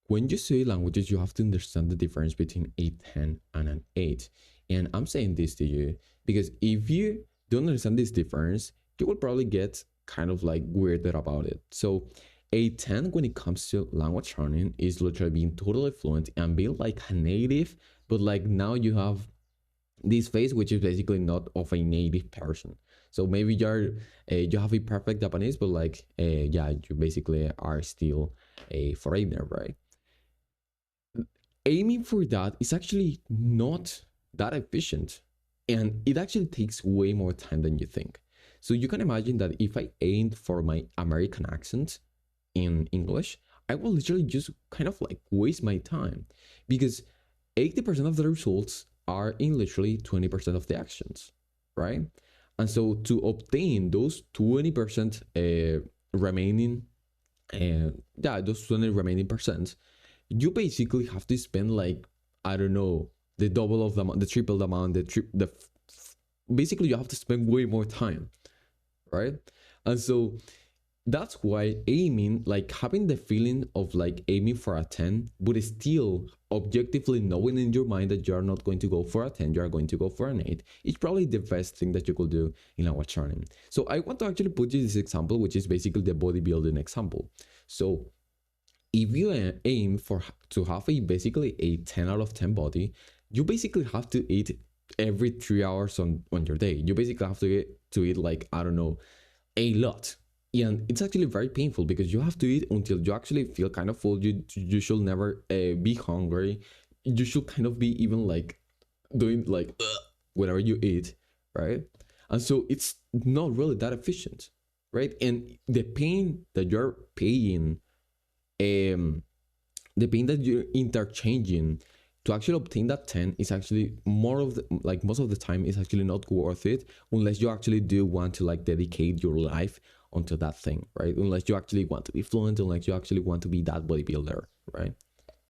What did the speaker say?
when you say languages, you have to understand the difference between a 10 and an 8. And I'm saying this to you because if you don't understand this difference, you will probably get kind of like weirded about it. So, a 10 when it comes to language learning is literally being totally fluent and being like a native, but like now you have this phase which is basically not of a native person. So maybe you have a perfect Japanese, but like yeah, you basically are still a foreigner, right? Aiming for that is actually not that efficient, and it actually takes way more time than you think. So you can imagine that if I aimed for my American accent in English, I will literally just kind of like waste my time because 80% of the results are in literally 20% of the actions, right? And so to obtain those 20% remaining, yeah, those 20 remaining percent, you basically have to spend like, I don't know, the double of the amount, the triple the amount, basically you have to spend way more time, right? And so that's why aiming, like having the feeling of like aiming for a 10, but still objectively knowing in your mind that you're not going to go for a 10, you're going to go for an 8, is probably the best thing that you could do in our training. So I want to actually put you this example, which is basically the bodybuilding example. So if you aim for to have a basically a 10 out of 10 body, you basically have to eat every 3 hours on your day. You basically have to eat like, I don't know, a lot. And it's actually very painful because you have to eat until you actually feel kind of full. You should never be hungry. You should kind of be even like doing like whenever you eat, right? And so it's not really that efficient, right? And the pain that you're paying, um, the pain that you're interchanging to actually obtain that 10 is actually more of the, like most of the time is actually not worth it unless you actually do want to like dedicate your life onto that thing, right? Unless you actually want to be fluent, unless you actually want to be that bodybuilder, right?